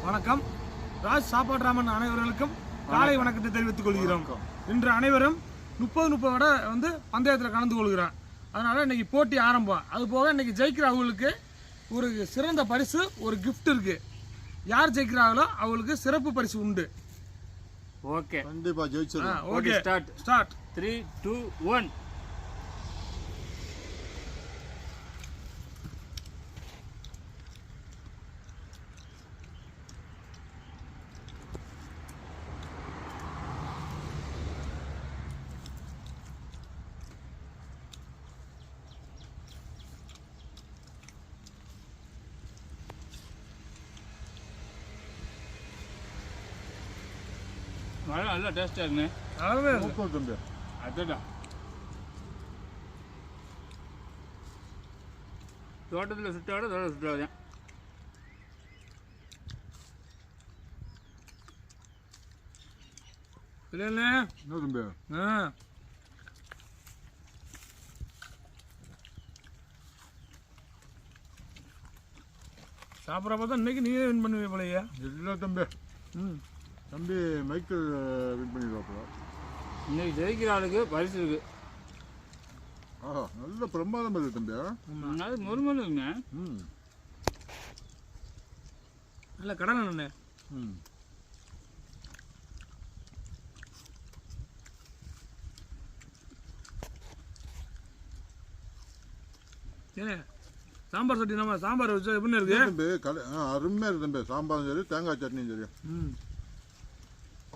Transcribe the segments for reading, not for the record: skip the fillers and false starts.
வணக்கம். ராஜ் சாப்பாடு ராமன் அனைவர்களுக்கும் காலை வணக்கத்தை தெரிவித்துக் கொள்கிறோம். இன்று அனைவரும் 30 வடை வந்து பந்தயத்தில் கலந்து கொள்கிறோம். அதனால இன்னைக்கு போட்டி ஆரம்பம். அது போக இன்னைக்கு ஜெயிக்கிற அவங்களுக்கு ஒரு சிறந்த பரிசு, ஒரு கிஃப்ட் இருக்கு. யார் ஜெயிக்கிறாங்களோ அவங்களுக்கு சிறப்பு பரிசு உண்டு. ஓகே, கண்டிப்பா ஜெயிச்சிடலாம். Okay, start 3 2 1. நல்லா டேஸ்டாக இருக்குண்ணே. தம்பி அதுதான் தோட்டத்தில் சுட்டாட சுட்டாதான். இல்லைண்ணே. என்ன தம்பி? சாப்பிட்றப்ப தான் இன்னைக்கு நீயே வின் பண்ணுவீங்க போலையா? இல்லை தம்பி. தம்பி மைக்கேல் வின் பண்ணிடுவாப்புல. இன்னைக்கு ஜெயிக்கிற ஆளுக்கு பரிசு இருக்கு. ஆஹா, நல்ல பிரமாதம் இருக்குது தம்பி. அது முருமன் இருக்குங்க. நல்ல கடலை அண்ணே. ஏண்ணே சாம்பார் சட்னி நம்ம சாம்பார் வச்சு எப்படி இருக்கு தம்பி? அருமையாக இருக்குது தம்பி. சாம்பாரும் சரி, தேங்காய் சட்னியும் சரி.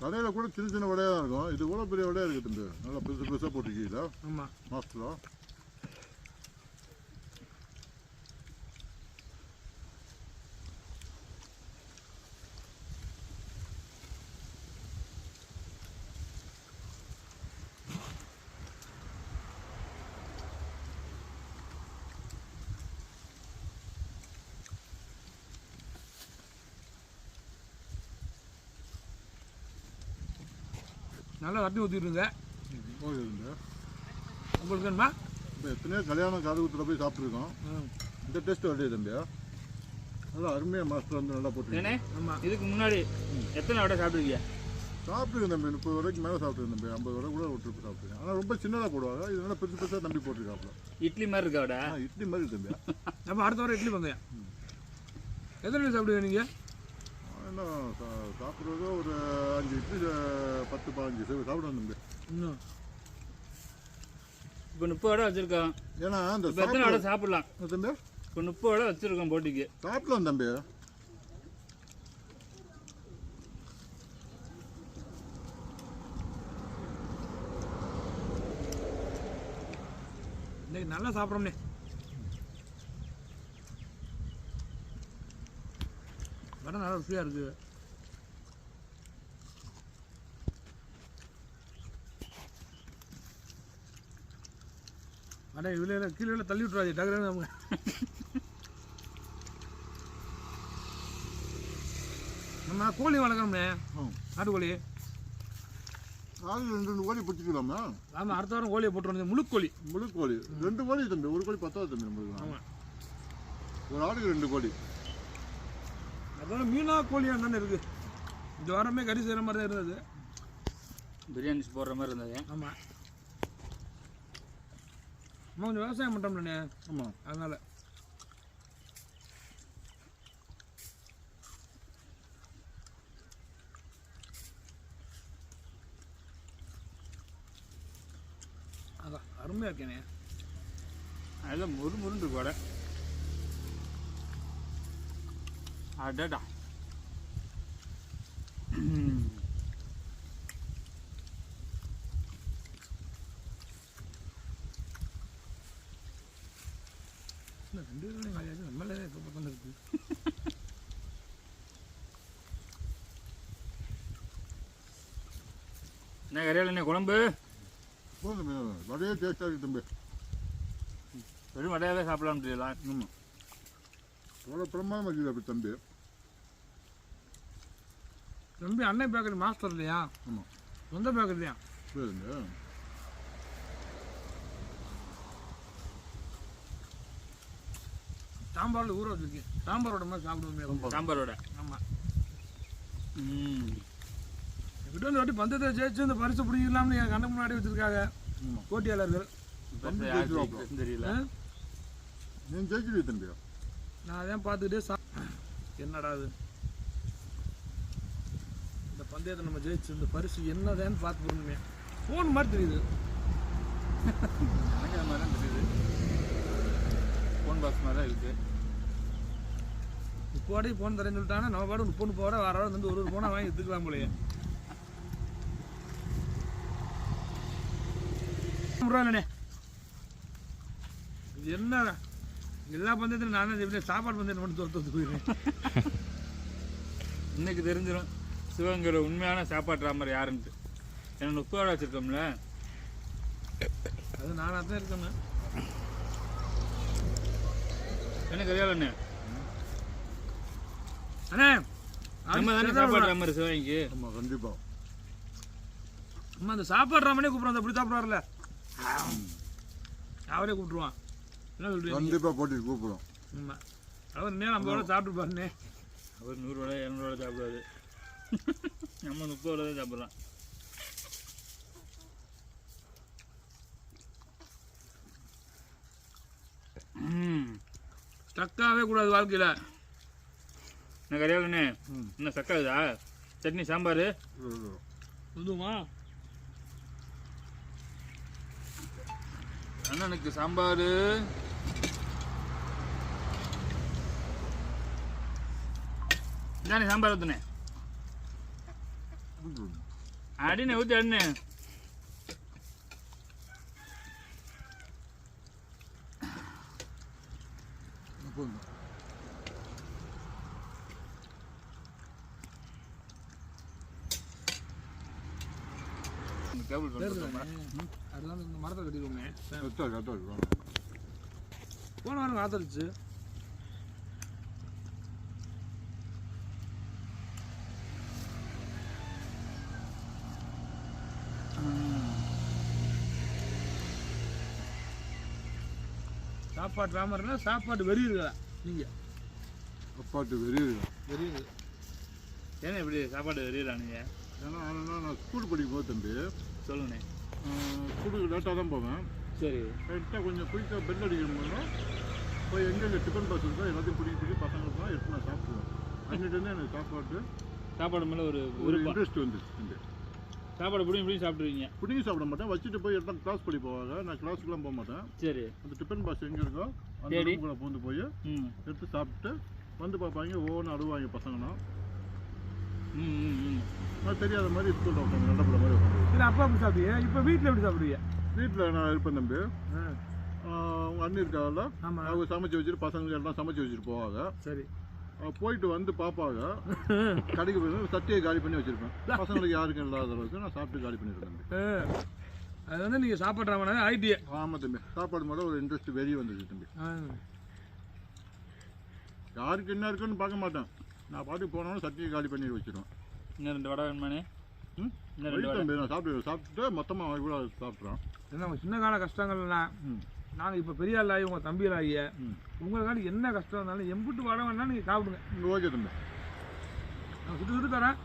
கடையில் கூட சின்ன சின்ன வடையாக தான் இருக்கும். இது கூட பெரிய வடையாக இருக்குது தம்பி. நல்லா பெருசு பெருசாக போட்டுருக்கீங்களா? ஆமாம், மாஸ்டரா. நல்லா வட்டி ஊற்றிடுங்க. உங்களுக்கு வேணுமா? இப்போ எத்தனையோ கல்யாணம் காது குத்துல போய் சாப்பிட்ருக்கோம். இந்த டேஸ்ட் வரலையே தம்பி. நல்லா அருமையாக மாஸ்டர் வந்து நல்லா போட்டுருக்கேன். ஆமாம். இதுக்கு முன்னாடி எத்தனை வடை சாப்பிட்ருக்கீங்க? சாப்பிட்டுருக்கேன் தம்பி. 30 வரைக்கும் மேலே சாப்பிட்டுருக்கேன் தம்பி. 50 வரை கூட ஒரு ட்ரிப் சாப்பிட்டுருக்கேன். ஆனால் ரொம்ப சின்னதாக போடுவாங்க. இது நல்லா பெருசு பெருசாக தம்பி போட்டிருக்காப்புல. இட்லி மாதிரி இருக்கா வடை? இட்லி மாதிரி தம்பி. நம்ம அடுத்த வாரம் இட்லி பந்தயம். எத்தனை இட்லி சாப்பிடுவீங்க நீங்கள்? என்ன சாப்பிட்றது ஒரு 5 இட்லி 10-15 சாப்பிடுவேன் தம்பி. இன்னும் இப்போ 30 வடை வச்சுருக்கோம். ஏன்னா அந்த எத்தனை வடை சாப்பிடலாம் தம்பி? இப்போ 30 வடை வச்சுருக்கோம் போட்டிக்கு. சாப்பிடலாம் தம்பி. இன்னைக்கு நல்லா சாப்பிட்றோம்னே. வடை நல்லா ருசியாக இருக்குது. அடே இவ்வளோ கீழே தள்ளி விட்டுறாது டக்குனு நமக்கு. நம்ம கோழி வளர்க்கணும்னே, நாட்டுக்கோழி. அது 2 கோழி பிடிச்சிக்கலாமா? ஆமாம், அடுத்த வாரம் கோழியை போட்டுருவோம். முழு கோழி. 2 கோழி தம்பி. ஒரு கோழி 10 தம்பி நம்மளுக்கு. ஆமாம், ஒரு ஆளுக்கு 2 கோழி. அதோட மீனா கோழியாக தானே இருக்குது. இந்த வாரமே கறி செய்கிற மாதிரி தான் இருந்தது. பிரியாணி போடுற மாதிரி இருந்தது. ஆமாம், நம்ம கொஞ்சம் விவசாயம் பண்ணுறோம்லண்ணே. ஆமாம், அதனால் அதான் அருமையாக இருக்கேனே. அதெல்லாம் முருமுருன்னு இருக்கு வடை. அடடா. இல்லை 2 பேரும் காலியாச்சு. நம்மளே இப்போ பக்கம் இருக்குது. என்ன கரையால் என்ன குழம்பு? தம்பி வடையே டேஸ்டாக இருக்குது தம்பி. வெறும் வடையாவே சாப்பிடலாம் முடியலாம். ஆமாம், அவ்வளோ பிரமாதமாக இருக்குது அப்படி தம்பி. தம்பி அன்னை பேக்கரி மாஸ்டர் இல்லையா? ஆமாம், சொந்த பேக்கரி தான். சரிங்க. சாம்பாரில் ஊற வச்சுருக்கேன். சாம்பாரோட மாதிரி சாப்பிடுவோமே. சாம்பாரோட. ஆமாம், என்கிட்ட வந்து வாட்டி பந்தயத்தை ஜெயிச்சு இந்த பரிசு பிடிக்கலாம்னு என் கண்ணு முன்னாடி வச்சிருக்காங்க போட்டியாளர்கள். தெரியல நீ ஜெயிச்சிருவீ தம்பியா. நான் அதான் பார்த்துக்கிட்டே என்னடா அது இந்த பந்தயத்தை நம்ம ஜெயிச்சு இந்த பரிசு என்னதான்னு பார்த்து போடணுமே. ஃபோன் மாதிரி தெரியுது. எனக்கு அது மாதிரி தான் தெரியுது. ஃபோன் பாக்ஸ் மாதிரி தான் இருக்குது. இப்போ வாட்டி ஃபோன் தரேன்னு சொல்லிட்டாங்கன்னா நம்ம பாடு 30 போட வார வாரம் வந்து ஒரு ஃபோனை வாங்கி எடுத்துக்கலாம் போலையே. இல்லைண்ணே இது என்ன எல்லா பந்தயத்திலும் நான் எப்படி சாப்பாடு பந்தயத்தை மட்டும் தோற்று போயிடுறேன். இன்னைக்கு தெரிஞ்சிடும் சிவங்கிற உண்மையான சாப்பாடு ராமர் யாருன்ட்டு. ஏன்னா 30 ரூபா வச்சுருக்கோம்ல, அது நானாக தான் இருக்கேண்ணே. என்ன கதையால அண்ணே அண்ணே நம்ம தானே சாப்பாடு ராமர் சிவங்கிக்கு. ஆமாம் கண்டிப்பாக. அம்மா அந்த சாப்பாடு ராமனே கூப்பிட்றான். அந்த அப்படி சாப்பிட்றாருல அவரே கூப்பிட்டுருவான். என்ன சொல்றீங்க? கண்டிப்பாக போட்டி கூப்பிடும். ஆமாம் அவர் என்ன நம்ம எவ்வளோ சாப்பிட்டு பாருண்ணே. அவர் 100 ரூபா 200 ரூபா சாப்பிடுவாரு. நம்ம 30 ரூபா தான் சாப்பிட்றோம். ஸ்டக்காகவே கூடாது வாழ்க்கையில். என்ன கரையாளண்ணே என்ன சக்காகுதா? சட்னி சாம்பார் புதுமா அண்ணனுக்கு சாம்பார். இதானே சாம்பார் ஊற்றுனே அடினே ஊற்றி அண்ணே. கேபிள் அதெல்லாம் இந்த மரத்தை கட்டிடுவோமே. கரெக்டாக போன வாரம் காத்தடிச்சு சாப்பாடு ராமர்னா சாப்பாடு வெறி இருக்கா நீங்கள்? சாப்பாட்டு வெறி இருக்கும். வெறி இருக்கு. ஏன்னா இப்படி சாப்பாடு வெறியலாம் நீங்கள்? ஏன்னா நான் ஸ்கூல் படிக்கும் போது தம்பி சொல்லுண்ணே. ஸ்கூலுக்கு லேட்டாக தான் போவேன். சரி கரெக்டாக கொஞ்சம் குயிக்காக பெல் அடிக்கணும்னா போய் எங்கெங்கே டிஃபன் பாக்ஸ் இருக்கோ எல்லாத்தையும் பிடிச்சி பசங்களுக்குலாம் எடுத்து நான் சாப்பிடுவேன். அன்னிட்டு எனக்கு சாப்பாடு மேலே ஒரு ஒரு இன்ட்ரெஸ்ட் வந்துச்சு தம்பி. சாப்பாடு பிடிங்கி சாப்பிடுவீங்க? பிடிங்கி சாப்பிட மாட்டேன், வச்சுட்டு போய் எடுத்து கிளாஸ் படி போவாங்க. நான் கிளாஸுக்குலாம் போக மாட்டேன். சரி அந்த டிஃபன் பாக்ஸ் எங்கே இருக்கோ அந்த ரூமுக்குள்ள பூந்து போய் எடுத்து சாப்பிட்டு வந்து பார்ப்பாங்க. ஒவ்வொன்றும் அழுவாங்க பசங்கன்னா. நான் தெரியாத மாதிரி ஸ்கூலில் உட்காந்து நல்ல பிள்ளை மாதிரி உட்காந்து. இல்லை அப்பா அப்படி சாப்பிடுவீங்க. இப்போ வீட்டில் எப்படி சாப்பிடுவீங்க? வீட்டில் நான் இருப்பேன் தம்பி. அவங்க அண்ணி இருக்காங்கல்ல, ஆமாம், அவங்க சமைச்சு வச்சுட்டு பசங்க எல்லாம் சமைச்சு வச்சுட்டு போவாங்க. சரி போயிட்டு வந்து பார்ப்பாங்க. கடைக்கு போய் சட்டியை காலி பண்ணி வச்சுருப்பேன். பசங்களுக்கு யாருக்கும் இல்லாத அளவுக்கு நான் சாப்பிட்டு காலி பண்ணிடுறேன் தம்பி. அது வந்து நீங்கள் சாப்பாடு ராமனாவே ஐடியா. ஆமாம் தம்பி. சாப்பாடு மேலே ஒரு இன்ட்ரெஸ்ட் வெளியே வந்துச்சு தம்பி. யாருக்கு என்ன இருக்குன்னு பார்க்க மாட்டேன். நான் பாட்டுக்கு போனாலும் சட்டியை காலி பண்ணி வச்சுருவேன். இன்னும் 2 வடை வேணுமானே? தம்பி நான் சாப்பிட்டு மொத்தமாக கூட சாப்பிட்றேன். என்ன சின்ன கால கஷ்டங்கள்லாம் நாங்கள் இப்போ பெரிய ஆள் ஆகி உங்கள் தம்பியில் ஆகிய உங்களுக்காண்டி என்ன கஷ்டம் இருந்தாலும் எம்பிட்டு வடை வேணாலும் நீங்கள் சாப்பிடுங்க. ஓகே தம்பி. நான் சுட்டு தரேன்.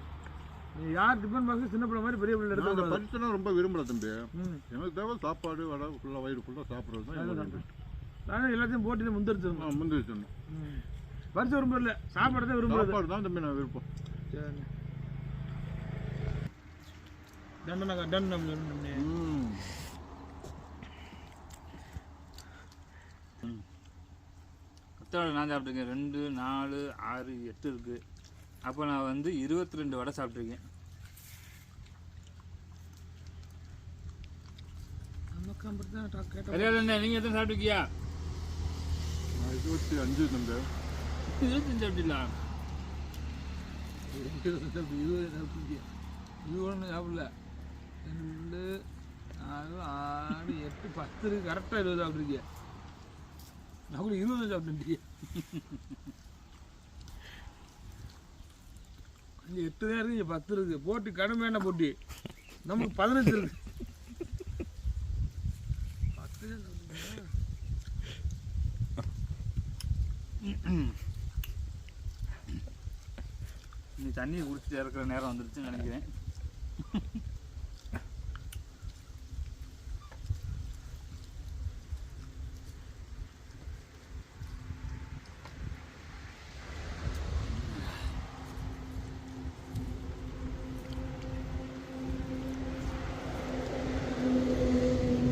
நீங்கள் யார் டிஃபன் பாக்ஸ் சின்ன பிள்ளை மாதிரி பெரிய பிள்ளை எடுத்து அந்த பரிசுலாம் ரொம்ப விரும்பல தம்பி. எனக்கு தேவை சாப்பாடு வடை ஃபுல்லாக வயிறு ஃபுல்லாக சாப்பிட்றது தான். நானும் எல்லாத்தையும் போட்டு முந்திரிச்சிருந்தோம். முந்திரிச்சிடணும். பரிசு விரும்பல, சாப்பாடு தான் விரும்புறது. சாப்பாடு தான் தம்பி நான் விருப்பம். சரி தண்டனக்கா தண்டம் எத்தனை நான் சாப்பிட்ருக்கேன்? 2, 4, 6, 8 இருக்குது. அப்போ நான் வந்து 22 வடை சாப்பிட்ருக்கேன். கரையாள நீங்கள் எத்தனை சாப்பிட்டுருக்கியா? 25 தம்பி. 25 சாப்பிட்டீங்களா? 20 சாப்பிட்டு இது ஒன்று சாப்பிடல. 2, 4, 6, 8, 10 இருக்கு. கரெக்டாக 20 சாப்பிட்ருக்கிய. நான் கூட 20 சாப்பிட்டுட்டியே. 8 தான் இருக்கு, 10 இருக்கு. போட்டி கடுமையான போட்டி. நமக்கு 15 இருக்கு. 10 நீ தண்ணி குடிச்சிட்டு இறக்குற நேரம் வந்துருச்சுன்னு நினைக்கிறேன்.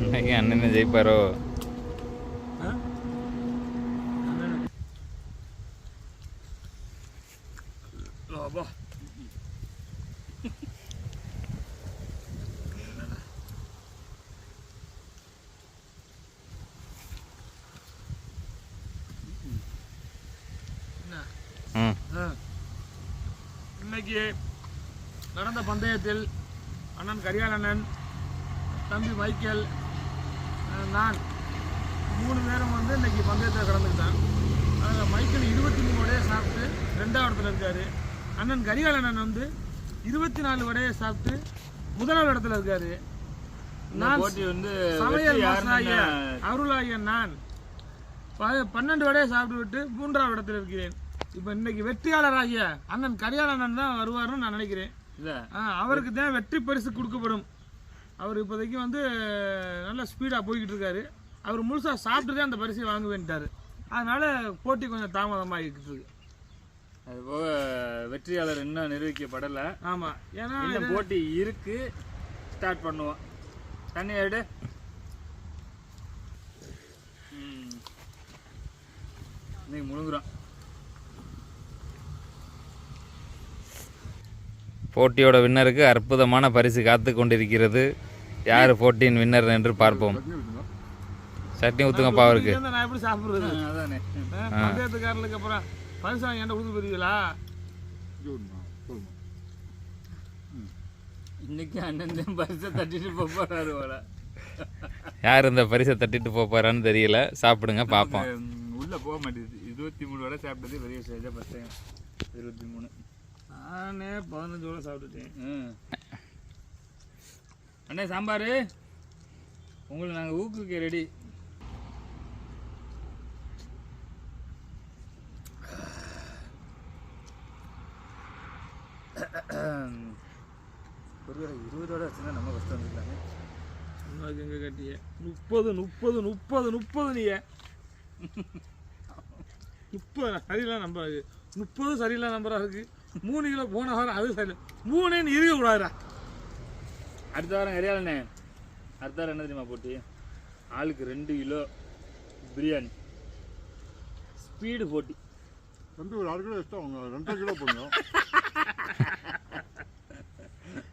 இன்னைக்கு அண்ணன் ஜெயிப்பாரோ? அப்பா இன்னைக்கு நடந்த பந்தயத்தில் அண்ணன் கரியால் அண்ணன், தம்பி மைக்கேல், நான் 3 பேரும் வந்து இன்னைக்கு பந்தயத்தில் கலந்துக்கிட்டேன். அதில் மைக்கேல் 23 வடையை சாப்பிட்டு 2ஆவது இடத்துல இருக்காரு. அண்ணன் கரியால் அண்ணன் வந்து 24 வடையை சாப்பிட்டு 1ஆவது இடத்துல இருக்காரு. நான் போட்டி வந்து சமையல் மாஸ்டராகிய அருளாகிய நான் 12 வடையை சாப்பிட்டு விட்டு 3ஆவது இடத்துல இருக்கிறேன். இப்போ இன்னைக்கு வெற்றியாளராகிய அண்ணன் கரியால் அண்ணன் தான் வருவாருன்னு நான் நினைக்கிறேன். அவருக்கு தான் வெற்றி பரிசு கொடுக்கப்படும். அவர் இப்போதைக்கு வந்து நல்ல ஸ்பீடாக போய்கிட்டு இருக்காரு. அவர் முழுசாக சாப்பிட்டு தான் அந்த பரிசை வாங்க வேண்டிட்டாரு. அதனால போட்டி கொஞ்சம் தாமதமாகிட்டு இருக்கு. அதுபோக வெற்றியாளர் இன்னும் நிரூபிக்கப்படலை. ஆமாம், ஏன்னா இந்த போட்டி இருக்கு. ஸ்டார்ட் பண்ணுவோம். தண்ணி எடு. இன்னைக்கு முழுங்குறோம். போட்டியோட வின்னருக்கு அற்புதமான பரிசு காத்து கொண்டிருக்கிறது. யார் போட்டியின் வின்னர் என்று பார்ப்போம். சட்னி ஊற்றுங்கப்பா அவருக்கு. நான் எப்படி சாப்பிட்றது? அதானே பந்தயத்துக்காரர்களுக்கு அப்புறம் பரிசு வாங்கி என்கிட்ட கொடுத்து போயிருவீங்களா? இன்னைக்கு அண்ணன் பரிசை தட்டிட்டு போறாரு போல. யார் இந்த பரிசை தட்டிட்டு போறான்னு தெரியல. சாப்பிடுங்க பார்ப்போம். உள்ள போக மாட்டேங்குது. 23 வடை சாப்பிட்டது பெரிய ஸ்டேஜாக பார்த்தேன். 23 நானே 15 வடை சாப்பிட்டுட்டேன். அண்ணே சாம்பார் உங்களை நாங்கள் ஊக்குவிக்க ரெடி. ஒரு 20 வடை வச்சுருந்தா நம்ம கஷ்டம் வந்துருக்காங்க. உனக்கு எங்கே கட்டிய 30 30 30 30 நீ 30 சரியில்லை நம்பர். 30 சரியில்லை நம்பராக இருக்குது. 3 கிலோ போன வாரம் அது சரி 3 இருக்கக்கூடாதுடா. அடுத்த வாரம் கரியாலண்ணே. அடுத்த வாரம் என்ன தெரியுமா போட்டி? ஆளுக்கு 2 கிலோ பிரியாணி ஸ்பீடு போட்டி. தம்பி ஒரு 6 கிலோ எக்ஸ்ட்ரா அவங்க 2 கிலோ போடணும்.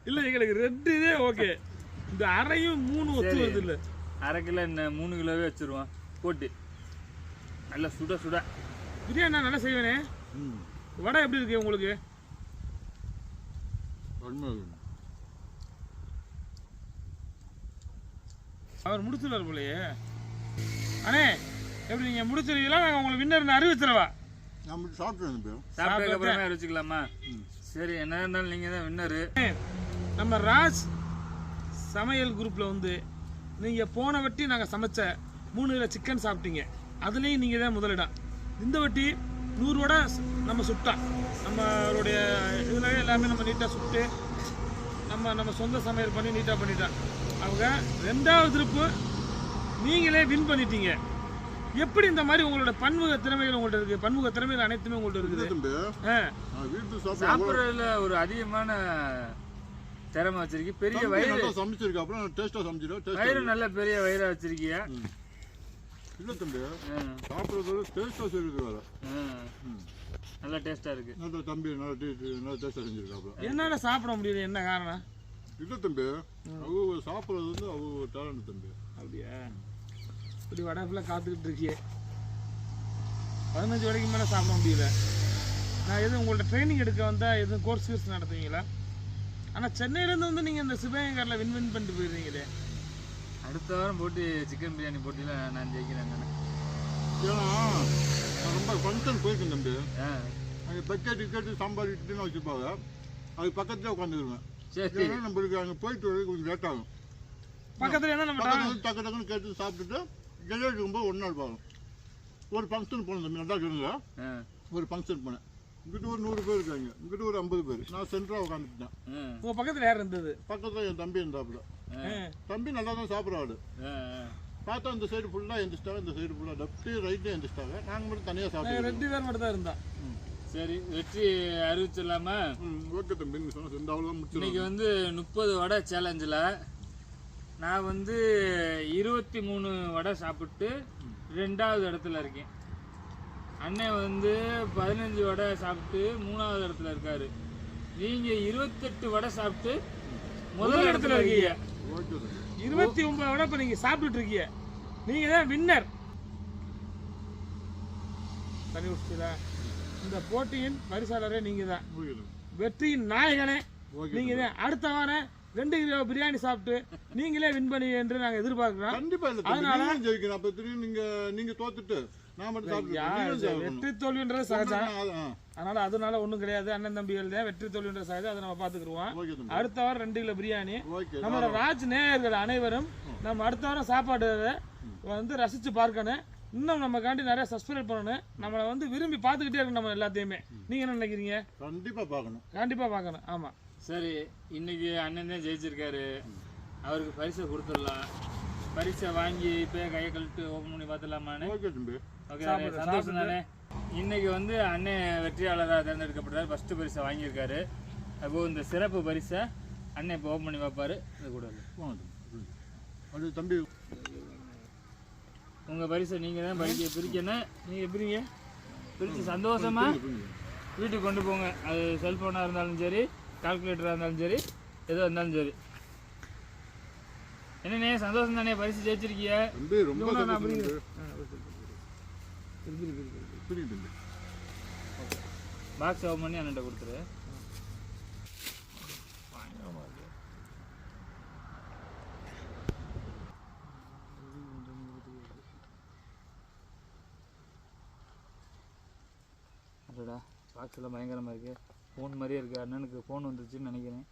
இல்லை எங்களுக்கு 2 ஓகே. இந்த அரையும் 3 ஒத்து வருது. இல்லை அரை கிலோ என்ன 3 கிலோவே வச்சுருவோம் போட்டி. நல்லா சுட சுட பிரியாணி நான் நல்லா செய்வேனே. வடை எப்படி இருக்கு உங்களுக்கு? அவர் முடிச்சிருவார் போலயே. அண்ணே எப்படி நீங்க முடிச்சிருக்கீங்களா? நாங்கள் உங்களை வின்னர் அறிவிச்சிடவா? சாப்பிட்டதுக்கு அப்புறமே அறிவிச்சுக்கலாமா? சரி, என்ன இருந்தாலும் நீங்கள் தான் வின்னரு. நம்ம ராஜ் சமையல் குரூப்பில் வந்து நீங்கள் போன வட்டி நாங்கள் சமைச்ச 3 கிலோ சிக்கன் சாப்பிட்டீங்க. அதுலேயும் நீங்கள் தான் முதலிடம். இந்த வட்டி 100 வடை நம்ம சுட்டோம். நம்மளுடைய இதில் எல்லாமே நம்ம நீட்டாக சுட்டு நம்ம சொந்த சமையல் பண்ணி நீட்டாக பண்ணிட்டோம். அவங்க 2ஆவது திருப்பு நீங்களே வின் பண்ணிட்டீங்க. எப்படி இந்த மாதிரி உங்களோட பன்முக திறமைகள் உங்கள்கிட்ட இருக்குது? பன்முக திறமைகள் அனைத்துமே உங்கள்கிட்ட இருக்குது. சாப்பிட்றதுல ஒரு அதிகமான திறமை வச்சிருக்கீங்க. பெரிய வயிறு சமைச்சிருக்கா. அப்புறம் டேஸ்ட்டாக சமைச்சிருக்கா. வயிறு நல்ல பெரிய வயிறாக வச்சிருக்கீங்க. இல்லை தம்பி, சாப்பிட்றது டேஸ்ட்டாக சொல்லிட்டு வர நல்லா டேஸ்ட்டாக இருக்கு. நல்ல தம்பி நல்லா டேஸ்ட்டாக செஞ்சுருக்காப்புல. என்னடா சாப்பிட முடியுது? என்ன காரணம்? இல்லை தம்பி, அவங்க சாப்பிட்றது வந்து அவங்க டேலண்ட் தம்பி. அப்படியா? இப்படி வடை ஃபுல்லாக காத்துக்கிட்டு இருக்கியே. 15 வடைக்கு மேலே சாப்பிட முடியல. நான் எதுவும் உங்கள்ட்ட ட்ரைனிங் எடுக்க வந்தால் எதுவும் கோர்ஸ் நடத்துவீங்களா? ஆனால் சென்னையிலேருந்து வந்து நீங்கள் இந்த சிவகங்காரில் வின் பண்ணிட்டு போயிடுறீங்களே. அடுத்த வாரம் போட்டி சிக்கன் பிரியாணி போட்டியில் நான் ஜெயிக்கிறேன். ஏன்னா நான் ரொம்ப ஃபங்க்ஷன் போயிருக்கேன் தம்பி. அங்கே பக்கெட் டிக்கெட்டு சாம்பார் இட்லின்னு வச்சுருப்பாங்க. அது பக்கத்துலேயே உட்காந்துருவேன். சரி, நம்மளுக்கு அங்கே போயிட்டு வரது கொஞ்சம் லேட் ஆகும். பக்கத்தில் என்ன நம்ம டக்கு டக்குன்னு கேட்டு சாப்பிட்டுட்டு டெலிவரி இருக்கும்போது 1 நாள் போகணும். ஒரு ஃபங்க்ஷன் போனேன் தம்பி, நல்லா சொல்லுங்க. ஒரு ஃபங்க்ஷன் போனேன். இங்கிட்ட ஒரு 100 பேர் இருக்காங்க, இங்கிட்ட ஒரு 50 பேர். நான் சென்டரா உட்காந்துட்டேன். உங்க பக்கத்துல யார் இருந்தது? பக்கத்துல என் தம்பி இருந்தாப்புல. தம்பி நல்லா தான் சாப்பிட்றாரு. பார்த்தா இந்த சைடு ஃபுல்லாக எந்திரிச்சிட்டாங்க, இந்த சைடு ஃபுல்லாக லெஃப்ட் ரைட்டு எந்திரிச்சிட்டாங்க. நாங்கள் மட்டும் தனியாக சாப்பிட்டு 2 பேர் மட்டும் தான் இருந்தா. சரி, வெற்றி அறிவிச்சிடலாமா? ஓகே தம்பி, நீங்கள் சொன்ன செண்டு அவ்வளோதான் முடிச்சு. இன்னைக்கு வந்து 30 வடை சேலஞ்சில் நான் வந்து 23 வடை சாப்பிட்டு 2வது இடத்துல இருக்கேன். அண்ணன் வந்து 15 வடை சாப்பிட்டு 3வது இடத்துல இருக்காரு. நீங்க 28 வடை சாப்பிட்டு முதல் இடத்துல இருக்கீங்க. ஓகே தம்பி. 29 வடை இப்ப நீங்க சாப்பிட்டுட்டு இருக்கீங்க. நீங்க தான் வின்னர். தனி உச்சில இந்த போட்டியின் பரிசாளரே நீங்க தான். ஓகே தம்பி. வெற்றியின் நாயகனே ஓகே நீங்க தான். அடுத்த வாரம் 2 கிலோ பிரியாணி சாப்பிட்டு நீங்களே வின் பண்ணி என்று நாங்க எதிர்பார்க்கிறோம். கண்டிப்பா இல்ல தம்பி, நீங்க ஜெயிக்கணும். அப்ப திரும்பி நீங்க தோத்துட்டு நான் மட்டும் சாப்பிட்டு வெற்றி தோல்வின்றது சகஜம். அதனால ஒண்ணும் கிடையாது. அண்ணன் தம்பிகள் தான் வெற்றி தோல்வின்றது சகஜம். அதை நம்ம பாத்துக்கிடுவோம். ஓகே தம்பி. அடுத்த வாரம் 2 கிலோ பிரியாணி. ஓகே. நம்மளோட ராஜ் நேயர்கள் அனைவரும் நம்ம அடுத்த வாரம் சாப்பாடு வந்து ரசிச்சு பார்க்கணும். இன்னும் நமக்காண்டி நிறைய சப்ஸ்கிரைப் பண்ணணும். நம்மளை வந்து விரும்பி பார்த்துக்கிட்டே இருக்கணும் நம்ம எல்லாத்தையுமே. நீங்க என்ன நினைக்கிறீங்க? கண்டிப்பா பார்க்கணும். கண்டிப்பா பார்க்கணும். ஆமா. சரி, இன்னைக்கு அண்ணன் தான் ஜெயிச்சிருக்காரு. அவருக்கு பரிசை கொடுத்துடலாம். பரிசை வாங்கி இப்போ கையை கழிட்டு ஓப்பன் பண்ணி பார்த்துடலாமான்னு? ஓகே தம்பி. ஓகே, சந்தோஷம் தானே? இன்னைக்கு வந்து அண்ணன் வெற்றியாளராக தேர்ந்தெடுக்கப்பட்டார். ஃபர்ஸ்ட் பரிசை வாங்கியிருக்காரு. அப்போ இந்த சிறப்பு பரிசை அண்ணன் இப்போ ஓப்பன் பண்ணி பார்ப்பாரு. இது கூட அது தம்பி, உங்கள் பரிசை நீங்கள் தான் பிரிக்கணும். நீங்கள் பிரித்து சந்தோஷமா வீட்டுக்கு கொண்டு போங்க. அது செல்ஃபோனாக இருந்தாலும் சரி, கால்குலேட்டராக இருந்தாலும் சரி, எதுவாக இருந்தாலும் சரி. என்னண்ணே, சந்தோஷம் தானே? பரிசு ஜெயிச்சிருக்கிய. தம்பி ரொம்ப சந்தோஷம் தம்பி. புரியுது தம்பி. பாக்ஸ் ஓப்பன் பண்ணி அண்ணன்ட்ட கொடுத்துரு. அடடா, பாக்ஸ் எல்லாம் பயங்கரமாக இருக்கு. ஃபோன் மாதிரியே இருக்கு. அண்ணனுக்கு ஃபோன் வந்துருச்சுன்னு நினைக்கிறேன்.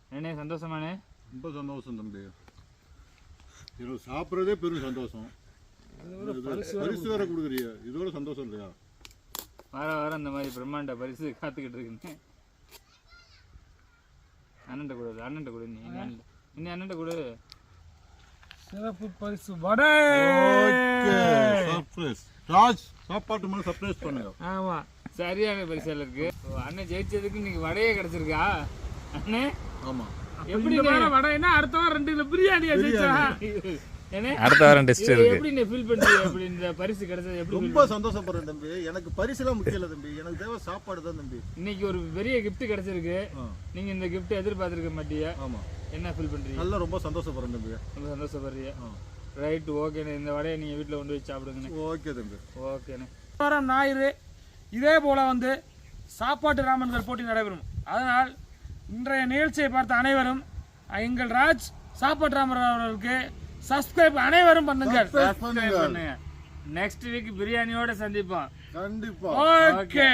என்னண்ணே, சந்தோஷமாண்ணே? ரொம்ப சந்தோஷம் தம்பி. இது சாப்பிட்றதே பெரும் சந்தோஷம். பரிசு வேற கொடுக்குறியா, இதோட சந்தோஷம் இல்லையா? வார இந்த மாதிரி பிரம்மாண்ட பரிசு காத்துக்கிட்டு இருக்குன்னு. அண்ணன்ட்ட கொடு நீ அண்ணன்ட்ட கொடு. சிறப்பு பரிசு வடை. சர்ப்ரைஸ் ராஜ், சாப்பாட்டு மேல சர்ப்ரைஸ் பண்ணுங்க. ஆமா, சரியான பரிசு இருக்கு. அண்ணன் ஜெயிச்சதுக்கு இன்னைக்கு வடையே கிடைச்சிருக்கா அண்ணே? ஆமா. எப்படி வடைனா அடுத்த வாரம் 2 கிலோ பிரியாணியா ஜெயிச்சா? அடுத்த வாரம் டெஸ்ட் இருக்கு. எப்படி நீ ஃபீல் பண்றீங்க? அப்படி இந்த பரிசு கிடைச்சது எப்படி? ரொம்ப சந்தோஷப்படுறேன் தம்பி. எனக்கு பரிசுலாம் முக்கியம் இல்ல தம்பி, எனக்கு தேவை சாப்பாடு தான் தம்பி. இன்னைக்கு ஒரு பெரிய gift கிடைச்சிருக்கு. நீங்க இந்த gift எதிர்பார்த்திருக்க மாட்டீங்க. ஆமா. என்ன ஃபீல் பண்றீங்க? நல்லா ரொம்ப சந்தோஷப்படுறேன் தம்பி. ரொம்ப சந்தோஷப்படுறீங்க. ரைட், ஓகேண்ணே. இந்த வடையை நீங்க வீட்டில் கொண்டு போய் சாப்பிடுங்கண்ணே. ஓகே தம்பி. ஓகேண்ணே. வாரம் ஞாயிறு இதே போல வந்து சாப்பாட்டு ராமன்கள் போட்டி நடைபெறும். அதனால் இன்றைய நிகழ்ச்சியை பார்த்த அனைவரும் எங்கள் ராஜ் சாப்பாட்டு ராமன் அவர்களுக்கு சப்ஸ்கிரைப் அனைவரும் பண்ணுங்கள். நெக்ஸ்ட் வீக் பிரியாணியோட சந்திப்போம். கண்டிப்பா. ஓகே.